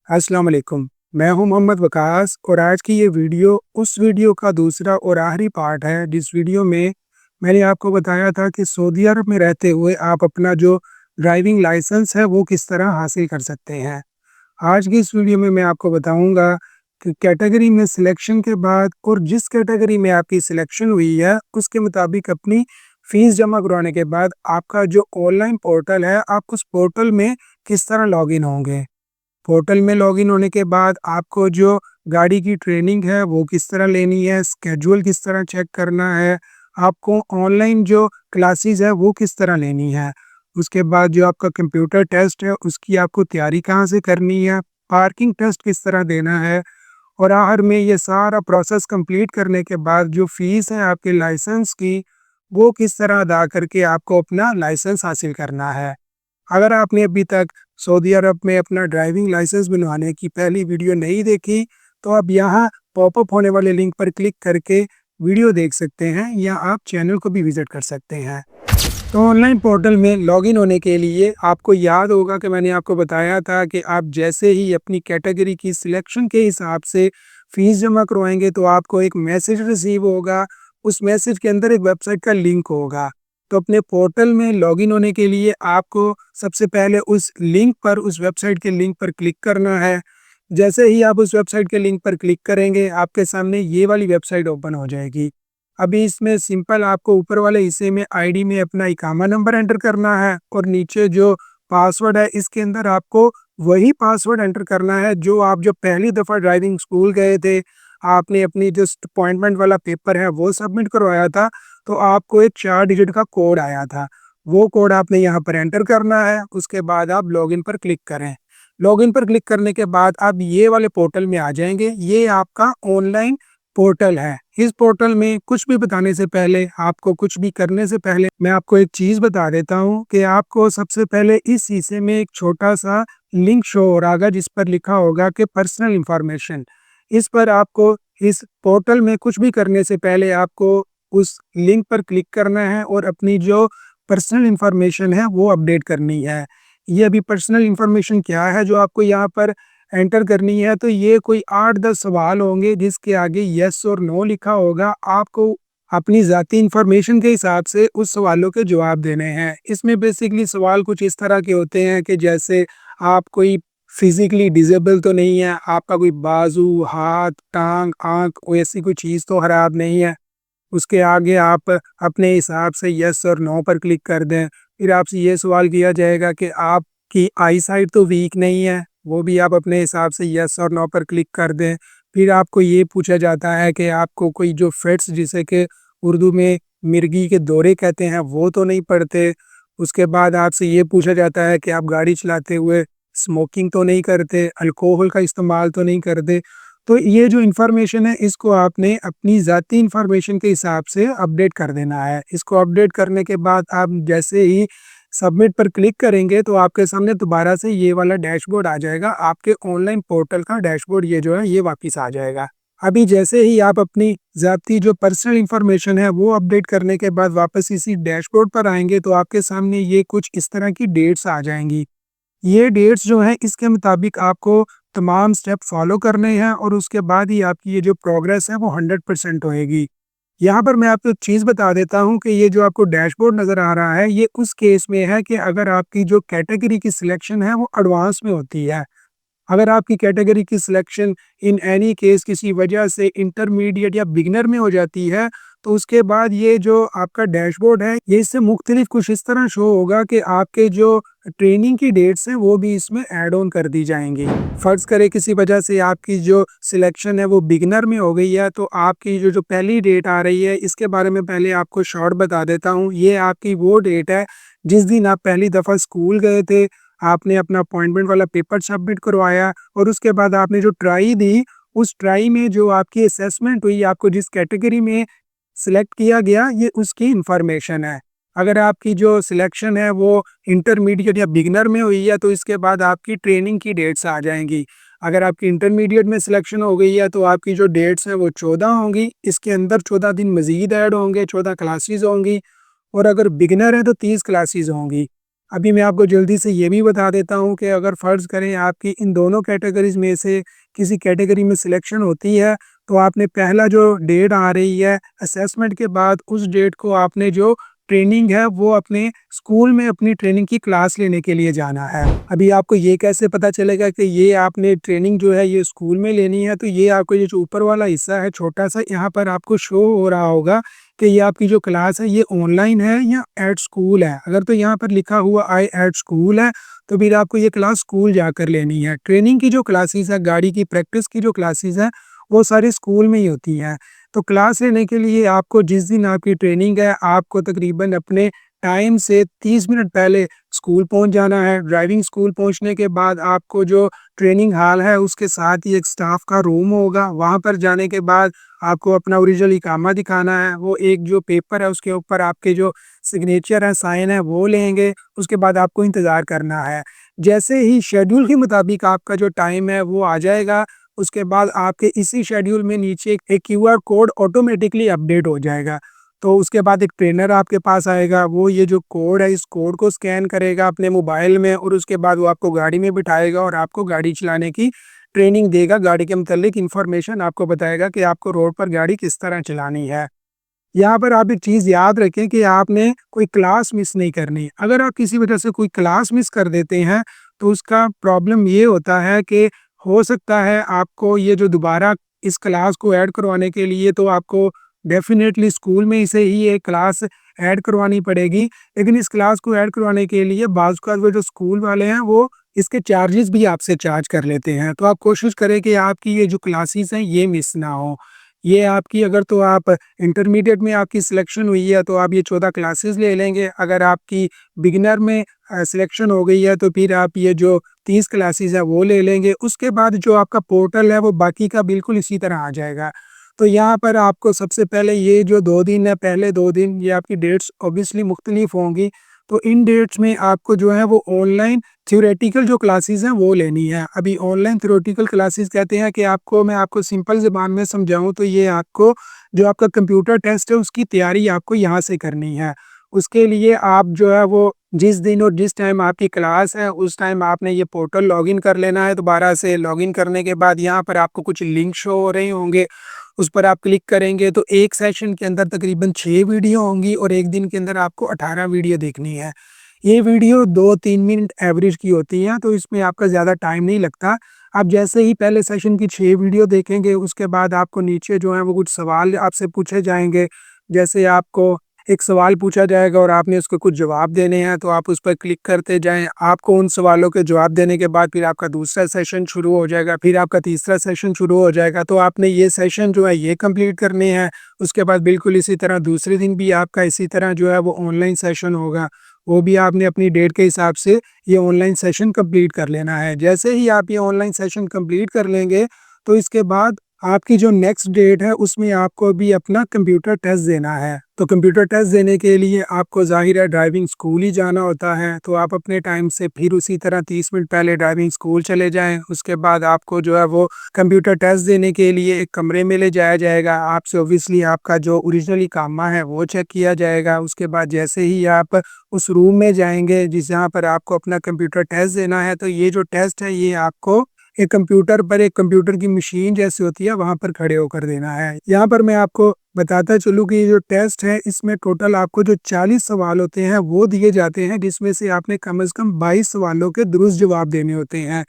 अस्सलाम वालेकुम। मैं हूं मोहम्मद वकास और आज की ये वीडियो उस वीडियो का दूसरा और आखिरी पार्ट है जिस वीडियो में मैंने आपको बताया था कि सऊदी अरब में रहते हुए आप अपना जो ड्राइविंग लाइसेंस है वो किस तरह हासिल कर सकते हैं। आज की इस वीडियो में मैं आपको बताऊंगा कि कैटेगरी में सिलेक्शन के बाद और जिस कैटेगरी में आपकी सिलेक्शन हुई है उसके मुताबिक अपनी फीस जमा करवाने के बाद आपका जो ऑनलाइन पोर्टल है आप उस पोर्टल में किस तरह लॉगिन होंगे। पोर्टल में लॉगिन होने के बाद आपको जो गाड़ी की ट्रेनिंग है वो किस तरह लेनी है, स्केड्यूल किस तरह चेक करना है, आपको ऑनलाइन जो क्लासेस है वो किस तरह लेनी है। उसके बाद जो आपका कंप्यूटर टेस्ट है उसकी आपको तैयारी कहाँ से करनी है, पार्किंग टेस्ट किस तरह देना है और आखिर में ये सारा प्रोसेस कंप्लीट करने के बाद जो फ़ीस है आपके लाइसेंस की, वो किस तरह अदा करके आपको अपना लाइसेंस हासिल करना है। अगर आपने अभी तक सऊदी अरब में अपना ड्राइविंग लाइसेंस बनवाने की पहली वीडियो नहीं देखी, तो आप यहाँ पॉपअप होने वाले लिंक पर क्लिक करके वीडियो देख सकते हैं या आप चैनल को भी विज़िट कर सकते हैं। तो ऑनलाइन पोर्टल में लॉगिन होने के लिए आपको याद होगा कि मैंने आपको बताया था कि आप जैसे ही अपनी कैटेगरी की सिलेक्शन के हिसाब से फ़ीस जमा करवाएँगे तो आपको एक मैसेज रिसीव होगा। उस मैसेज के अंदर एक वेबसाइट का लिंक होगा। तो अपने पोर्टल में लॉगिन होने के लिए आपको सबसे पहले उस वेबसाइट के लिंक पर क्लिक करना है। जैसे ही आप उस वेबसाइट के लिंक पर क्लिक करेंगे, आपके सामने ये वाली वेबसाइट ओपन हो जाएगी। अभी इसमें सिंपल आपको ऊपर वाले हिस्से में आईडी में अपना इकामा नंबर एंटर करना है और नीचे जो पासवर्ड है इसके अंदर आपको वही पासवर्ड एंटर करना है जो आप जब पहली दफ़ा ड्राइविंग स्कूल गए थे, आपने अपनी जो अपॉइंटमेंट वाला पेपर है वो सबमिट करवाया था, तो आपको एक 4 डिजिट का कोड आया था। वो कोड आपने यहाँ पर एंटर करना है, उसके बाद आप लॉगिन पर क्लिक करें। लॉगिन पर क्लिक करने के बाद आप ये वाले पोर्टल में आ जाएँगे। ये आपका ऑनलाइन पोर्टल है। इस पोर्टल में कुछ भी बताने से पहले, आपको कुछ भी करने से पहले मैं आपको एक चीज़ बता देता हूँ कि आपको सबसे पहले इस शीशे में एक छोटा-सा लिंक शो हो रहा होगा जिस पर लिखा होगा कि पर्सनल इन्फॉर्मेशन। इस पर आपको इस पोर्टल में कुछ भी करने से पहले आपको उस लिंक पर क्लिक करना है और अपनी जो पर्सनल इन्फॉर्मेशन है वो अपडेट करनी है। ये अभी पर्सनल इन्फॉर्मेशन क्या है जो आपको यहाँ पर एंटर करनी है, तो ये कोई 8-10 सवाल होंगे जिसके आगे येस और नो लिखा होगा। आपको अपनी ज़ाती इन्फॉर्मेशन के हिसाब से उस सवालों के जवाब देने हैं। इसमें बेसिकली सवाल कुछ इस तरह के होते हैं कि जैसे आप कोई फिज़िकली डिसेबल तो नहीं है, आपका कोई बाजू, हाथ, टाँग, आँख कोई ऐसी कोई चीज़ तो खराब नहीं है। उसके आगे आप अपने हिसाब से येस और नो पर क्लिक कर दें। फिर आपसे ये सवाल किया जाएगा कि आपकी आई साइट तो वीक नहीं है, वो भी आप अपने हिसाब से येस और नो पर क्लिक कर दें। फिर आपको ये पूछा जाता है कि आपको कोई जो फिट्स जिसे कि उर्दू में मिर्गी के दौरे कहते हैं वो तो नहीं पड़ते। उसके बाद आपसे ये पूछा जाता है कि आप गाड़ी चलाते हुए स्मोकिंग तो नहीं करते, अल्कोहल का इस्तेमाल तो नहीं करते। तो ये जो इन्फॉर्मेशन है इसको आपने अपनी ज़ाती इन्फॉर्मेशन के हिसाब से अपडेट कर देना है। इसको अपडेट करने के बाद आप जैसे ही सबमिट पर क्लिक करेंगे तो आपके सामने दोबारा से ये वाला डैशबोर्ड आ जाएगा। आपके ऑनलाइन पोर्टल का डैशबोर्ड ये जो है ये वापस आ जाएगा। अभी जैसे ही आप अपनी ज़ाती जो पर्सनल इन्फॉर्मेशन है वो अपडेट करने के बाद वापस इसी डैशबोर्ड पर आएँगे तो आपके सामने ये कुछ इस तरह की डेट्स आ जाएँगी। ये डेट्स जो हैं इसके मुताबिक आपको तमाम स्टेप फॉलो करने हैं और उसके बाद ही आपकी ये जो प्रोग्रेस है वो 100% होएगी। यहाँ पर मैं आपको एक चीज़ बता देता हूँ कि ये जो आपको डैशबोर्ड नज़र आ रहा है ये उस केस में है कि अगर आपकी जो कैटेगरी की सिलेक्शन है वो एडवांस में होती है। अगर आपकी कैटेगरी की सिलेक्शन इन एनी केस किसी वजह से इंटरमीडिएट या बिगिनर में हो जाती है, तो उसके बाद ये जो आपका डैशबोर्ड है, ये इससे मुख्तलिफ कुछ इस तरह शो होगा कि आपके जो ट्रेनिंग की डेट्स हैं, वो भी इसमें ऐड ऑन कर दी जाएँगी। फ़र्ज़ करें किसी वजह से आपकी जो सिलेक्शन है वो बिगिनर में हो गई है, तो आपकी जो पहली डेट आ रही है, इसके बारे में पहले आपको शॉर्ट बता देता हूँ। ये आपकी वो डेट है, जिस दिन आप पहली दफ़ा स्कूल गए थे, आपने अपना अपॉइंटमेंट वाला पेपर सबमिट करवाया और उसके बाद आपने जो ट्राई दी, उस ट्राई में जो आपकी असेसमेंट हुई, आपको जिस कैटेगरी में सिलेक्ट किया गया, ये उसकी इन्फॉर्मेशन है। अगर आपकी जो सिलेक्शन है वो इंटरमीडिएट या बिगिनर में हुई है, तो इसके बाद आपकी ट्रेनिंग की डेट्स आ जाएँगी। अगर आपकी इंटरमीडिएट में सिलेक्शन हो गई है, तो आपकी जो डेट्स हैं वो 14 होंगी। इसके अंदर 14 दिन मज़ीद ऐड होंगे, 14 क्लासेस होंगी और अगर बिगिनर है तो 30 क्लासेस होंगी। अभी मैं आपको जल्दी से ये भी बता देता हूँ कि अगर फ़र्ज़ करें आपकी इन दोनों कैटेगरीज़ में से किसी कैटेगरी में सिलेक्शन होती है, तो आपने पहला जो डेट आ रही है असेसमेंट के बाद, उस डेट को आपने जो ट्रेनिंग है वो अपने स्कूल में अपनी ट्रेनिंग की क्लास लेने के लिए जाना है। अभी आपको ये कैसे पता चलेगा कि ये आपने ट्रेनिंग जो है ये स्कूल में लेनी है, तो ये आपको ये जो ऊपर वाला हिस्सा है छोटा-सा, यहाँ पर आपको शो हो रहा होगा कि ये आपकी जो क्लास है ये ऑनलाइन है या एट स्कूल है। अगर तो यहाँ पर लिखा हुआ आई एट स्कूल है, तो फिर आपको ये क्लास स्कूल जाकर लेनी है। ट्रेनिंग की जो क्लासेस है, गाड़ी की प्रैक्टिस की जो क्लासेस हैं, वो सारी स्कूल में ही होती हैं। तो क्लास लेने के लिए आपको जिस दिन आपकी ट्रेनिंग है, आपको तकरीबन अपने टाइम से 30 मिनट पहले स्कूल पहुँच जाना है। ड्राइविंग स्कूल पहुँचने के बाद आपको जो ट्रेनिंग हॉल है, उसके साथ ही एक स्टाफ का रूम होगा। वहाँ पर जाने के बाद आपको अपना ओरिजिनल इकामा दिखाना है। वो एक जो पेपर है, उसके ऊपर आपके जो सिग्नेचर है, साइन है, वो लेंगे। उसके बाद आपको इंतज़ार करना है। जैसे ही शेड्यूल के मुताबिक आपका जो टाइम है, वो आ जाएगा, उसके बाद आपके इसी शेड्यूल में नीचे एक क्यूआर कोड ऑटोमेटिकली अपडेट हो जाएगा। तो उसके बाद एक ट्रेनर आपके पास आएगा, वो ये जो कोड है, इस कोड को स्कैन करेगा अपने मोबाइल में और उसके बाद वो आपको गाड़ी में बिठाएगा और आपको गाड़ी चलाने की ट्रेनिंग देगा। गाड़ी के मुतालिक इन्फॉर्मेशन आपको बताएगा कि आपको रोड पर गाड़ी किस तरह चलानी है। यहाँ पर आप एक चीज़ याद रखें कि आपने कोई क्लास मिस नहीं करनी। अगर आप किसी वजह से कोई क्लास मिस कर देते हैं, तो उसका प्रॉब्लम ये होता है कि हो सकता है आपको ये जो दोबारा इस क्लास को ऐड करवाने के लिए, तो आपको डेफ़िनेटली स्कूल में से ही ये क्लास ऐड करवानी पड़ेगी। लेकिन इस क्लास को ऐड करवाने के लिए बाज़ औक़ात वो जो स्कूल वाले हैं, वो इसके चार्जेज़ भी आपसे चार्ज कर लेते हैं। तो आप कोशिश करें कि आपकी ये जो क्लासेस हैं, ये मिस ना हो। ये आपकी अगर तो आप इंटरमीडिएट में आपकी सिलेक्शन हुई है, तो आप ये 14 क्लासेस ले लेंगे। अगर आपकी बिगिनर में सिलेक्शन हो गई है, तो फिर आप ये जो 30 क्लासेस है वो ले लेंगे। उसके बाद जो आपका पोर्टल है, वो बाकी का बिल्कुल इसी तरह आ जाएगा। तो यहाँ पर आपको सबसे पहले ये जो 2 दिन है, पहले 2 दिन ये आपकी डेट्स ऑब्वियसली मुख्तलिफ होंगी। तो इन डेट्स में आपको जो है वो ऑनलाइन थ्योरेटिकल जो क्लासेस हैं वो लेनी है। अभी ऑनलाइन थ्योरेटिकल क्लासेस कहते हैं कि मैं आपको सिंपल ज़ुबान में समझाऊँ, तो ये आपको जो आपका कंप्यूटर टेस्ट है उसकी तैयारी आपको यहाँ से करनी है। उसके लिए आप जो है वो जिस दिन और जिस टाइम आपकी क्लास है, उस टाइम आपने ये पोर्टल लॉगिन कर लेना है। दोबारा से लॉगिन करने के बाद यहाँ पर आपको कुछ लिंक शो हो रहे होंगे, उस पर आप क्लिक करेंगे तो एक सेशन के अंदर तकरीबन 6 वीडियो होंगी और एक दिन के अंदर आपको 18 वीडियो देखनी है। ये वीडियो 2-3 मिनट एवरेज की होती हैं, तो इसमें आपका ज़्यादा टाइम नहीं लगता। आप जैसे ही पहले सेशन की 6 वीडियो देखेंगे, उसके बाद आपको नीचे जो है वो कुछ सवाल आपसे पूछे जाएँगे। जैसे आपको एक सवाल पूछा जाएगा और आपने उसको कुछ जवाब देने हैं, तो आप उस पर क्लिक करते जाएँ। आपको उन सवालों के जवाब देने के बाद फिर आपका दूसरा सेशन शुरू हो जाएगा, फिर आपका तीसरा सेशन शुरू हो जाएगा। तो आपने ये सेशन जो है ये कंप्लीट करने हैं। उसके बाद बिल्कुल इसी तरह दूसरे दिन भी आपका इसी तरह जो है वो ऑनलाइन सेशन होगा। वो भी आपने अपनी डेट के हिसाब से ये ऑनलाइन सेशन कंप्लीट कर लेना है। जैसे ही आप ये ऑनलाइन सेशन कंप्लीट कर लेंगे, तो इसके बाद आपकी जो नेक्स्ट डेट है उसमें आपको भी अपना कंप्यूटर टेस्ट देना है। तो कंप्यूटर टेस्ट देने के लिए आपको ज़ाहिर है ड्राइविंग स्कूल ही जाना होता है। तो आप अपने टाइम से फिर उसी तरह 30 मिनट पहले ड्राइविंग स्कूल चले जाएँ। उसके बाद आपको जो है वो कंप्यूटर टेस्ट देने के लिए एक कमरे में ले जाया जाएगा। आपसे ऑब्वियसली आपका जो ओरिजिनल इकामा है वो चेक किया जाएगा। उसके बाद जैसे ही आप उस रूम में जाएँगे जहाँ पर आपको अपना कंप्यूटर टेस्ट देना है, तो ये जो टेस्ट है ये आपको एक कंप्यूटर पर, एक कंप्यूटर की मशीन जैसी होती है, वहाँ पर खड़े होकर देना है। यहाँ पर मैं आपको बताता चलूँ कि ये जो टेस्ट है इसमें टोटल आपको जो 40 सवाल होते हैं वो दिए जाते हैं, जिसमें से आपने कम से कम 22 सवालों के दुरुस्त जवाब देने होते हैं।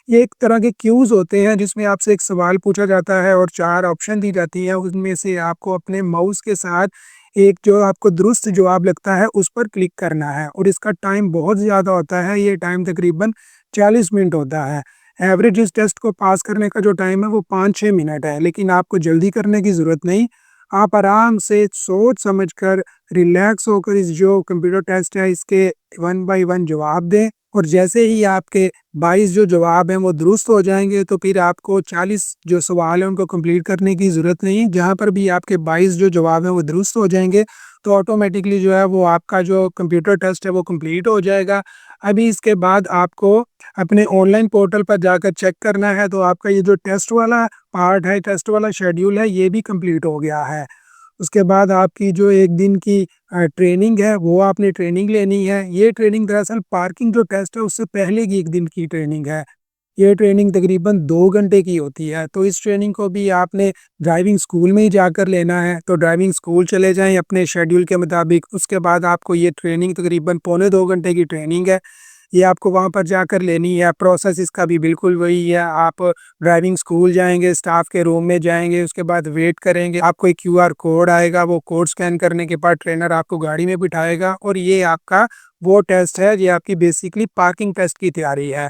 ये एक तरह के क्यूज़ होते हैं जिसमें आपसे एक सवाल पूछा जाता है और 4 ऑप्शन दी जाती है। उनमें से आपको अपने माउस के साथ एक जो आपको दुरुस्त जवाब लगता है उस पर क्लिक करना है और इसका टाइम बहुत ज़्यादा होता है। ये टाइम तकरीबन 40 मिनट होता है। एवरेज इस टेस्ट को पास करने का जो टाइम है वो 5-6 मिनट है, लेकिन आपको जल्दी करने की ज़रूरत नहीं। आप आराम से सोच समझ कर रिलैक्स होकर इस जो कंप्यूटर टेस्ट है इसके 1 बाय 1 जवाब दें और जैसे ही आपके 22 जो जवाब हैं वो दुरुस्त हो जाएँगे, तो फिर आपको 40 जो सवाल हैं उनको कंप्लीट करने की ज़रूरत नहीं। जहाँ पर भी आपके 22 जो जवाब हैं वो दुरुस्त हो जाएँगे, तो ऑटोमेटिकली जो है वो आपका जो कंप्यूटर टेस्ट है वो कंप्लीट हो जाएगा। अभी इसके बाद आपको अपने ऑनलाइन पोर्टल पर जाकर चेक करना है, तो आपका ये जो टेस्ट वाला पार्ट है, टेस्ट वाला शेड्यूल है, ये भी कंप्लीट हो गया है। उसके बाद आपकी जो 1 दिन की ट्रेनिंग है, वो आपने ट्रेनिंग लेनी है। ये ट्रेनिंग दरअसल पार्किंग जो टेस्ट है उससे पहले की 1 दिन की ट्रेनिंग है। ये ट्रेनिंग तकरीबन 2 घंटे की होती है, तो इस ट्रेनिंग को भी आपने ड्राइविंग स्कूल में ही जाकर लेना है। तो ड्राइविंग स्कूल चले जाएँ अपने शेड्यूल के मुताबिक, उसके बाद आपको ये ट्रेनिंग तकरीबन पौने 2 घंटे की ट्रेनिंग है। ये आपको वहाँ पर जाकर लेनी है। प्रोसेस इसका भी बिल्कुल वही है। आप ड्राइविंग स्कूल जाएँगे, स्टाफ के रूम में जाएँगे, उसके बाद वेट करेंगे। आपको एक क्यूआर कोड आएगा, वो कोड स्कैन करने के बाद ट्रेनर आपको गाड़ी में बिठाएगा और ये आपका वो टेस्ट है, ये आपकी बेसिकली पार्किंग टेस्ट की तैयारी है।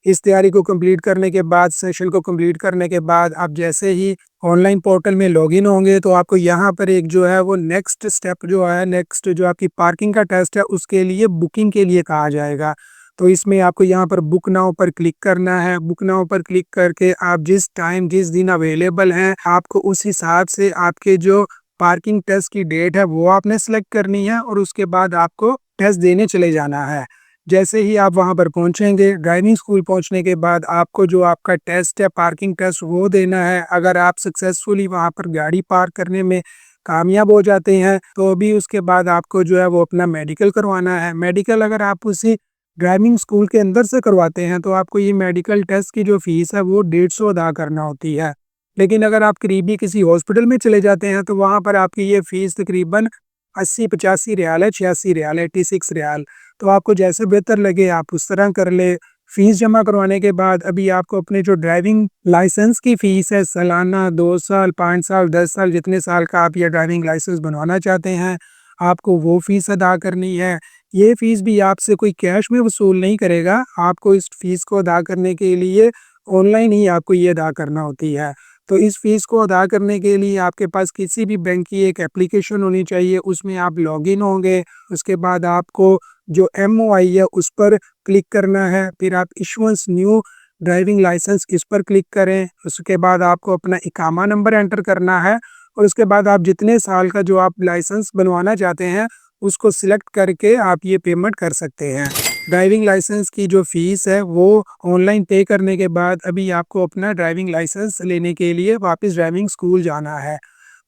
इस तैयारी को कंप्लीट करने के बाद, सेशन को कंप्लीट करने के बाद आप जैसे ही ऑनलाइन पोर्टल में लॉगिन होंगे, तो आपको यहाँ पर एक जो है वो नेक्स्ट स्टेप जो है, नेक्स्ट जो आपकी पार्किंग का टेस्ट है, उसके लिए बुकिंग के लिए कहा जाएगा। तो इसमें आपको यहाँ पर बुक नाउ पर क्लिक करना है। बुक नाउ पर क्लिक करके आप जिस टाइम, जिस दिन अवेलेबल हैं, आपको उस हिसाब से आपके जो पार्किंग टेस्ट की डेट है, वो आपने सेलेक्ट करनी है और उसके बाद आपको टेस्ट देने चले जाना है। जैसे ही आप वहाँ पर पहुँचेंगे, ड्राइविंग स्कूल पहुँचने के बाद आपको जो आपका टेस्ट है, पार्किंग टेस्ट, वो देना है। अगर आप सक्सेसफुली वहाँ पर गाड़ी पार्क करने में कामयाब हो जाते हैं, तो अभी उसके बाद आपको जो है वो अपना मेडिकल करवाना है। मेडिकल अगर आप उसी ड्राइविंग स्कूल के अंदर से करवाते हैं, तो आपको ये मेडिकल टेस्ट की जो फ़ीस है, वो 150 अदा करना होती है। लेकिन अगर आप करीबी किसी हॉस्पिटल में चले जाते हैं, तो वहाँ पर आपकी ये फ़ीस तकरीबन 80-85 रियाल है, 86 रियाल है, 86 रियाल। तो आपको जैसे बेहतर लगे आप उस तरह कर लें। फ़ीस जमा करवाने के बाद अभी आपको अपने जो ड्राइविंग लाइसेंस की फ़ीस है, सालाना 2 साल, 5 साल, 10 साल, जितने साल का आप ये ड्राइविंग लाइसेंस बनवाना चाहते हैं, आपको वो फ़ीस अदा करनी है। ये फ़ीस भी आपसे कोई कैश में वसूल नहीं करेगा, आपको इस फ़ीस को अदा करने के लिए ऑनलाइन ही आपको ये अदा करना होती है। तो इस फ़ीस को अदा करने के लिए आपके पास किसी भी बैंक की एक एप्लीकेशन होनी चाहिए, उसमें आप लॉगिन होंगे, उसके बाद आपको जो एमओआई है उस पर क्लिक करना है, फिर आप इशुएंस न्यू ड्राइविंग लाइसेंस इस पर क्लिक करें, उसके बाद आपको अपना इकामा नंबर एंटर करना है और उसके बाद आप जितने साल का जो आप लाइसेंस बनवाना चाहते हैं, उसको सिलेक्ट करके आप ये पेमेंट कर सकते हैं। ड्राइविंग लाइसेंस की जो फ़ीस है वो ऑनलाइन पे करने के बाद अभी आपको अपना ड्राइविंग लाइसेंस लेने के लिए वापस ड्राइविंग स्कूल जाना है।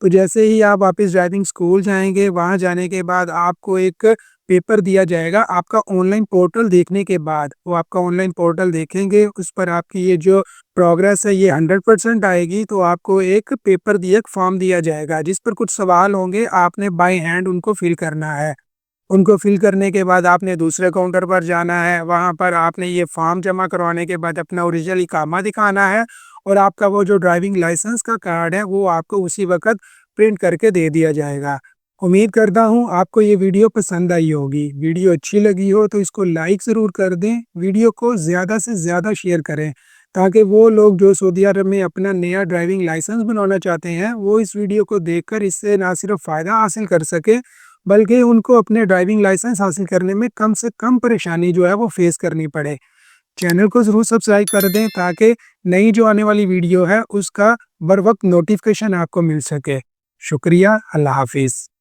तो जैसे ही आप वापस ड्राइविंग स्कूल जाएँगे, वहाँ जाने के बाद आपको एक पेपर दिया जाएगा आपका ऑनलाइन पोर्टल देखने के बाद। वो आपका ऑनलाइन पोर्टल देखेंगे, उस पर आपकी ये जो प्रोग्रेस है ये 100% आएगी, तो आपको एक पेपर दिया, एक फॉर्म दिया जाएगा जिस पर कुछ सवाल होंगे, आपने बाय हैंड उनको फिल करना है। उनको फिल करने के बाद आपने दूसरे काउंटर पर जाना है, वहाँ पर आपने ये फॉर्म जमा करवाने के बाद अपना ओरिजिनल इकामा दिखाना है और आपका वो जो ड्राइविंग लाइसेंस का कार्ड है वो आपको उसी वक़्त प्रिंट करके दे दिया जाएगा। उम्मीद करता हूँ आपको ये वीडियो पसंद आई होगी। वीडियो अच्छी लगी हो तो इसको लाइक ज़रूर कर दें, वीडियो को ज़्यादा से ज़्यादा शेयर करें, ताकि वो लोग जो सऊदी अरब में अपना नया ड्राइविंग लाइसेंस बनवाना चाहते हैं, वो इस वीडियो को देखकर इससे ना सिर्फ फ़ायदा हासिल कर सकें, बल्कि उनको अपने ड्राइविंग लाइसेंस हासिल करने में कम से कम परेशानी जो है वो फेस करनी पड़े। चैनल को ज़रूर सब्सक्राइब कर दें ताकि नई जो आने वाली वीडियो है उसका बर वक्त नोटिफिकेशन आपको मिल सके। शुक्रिया, अल्लाह हाफिज़।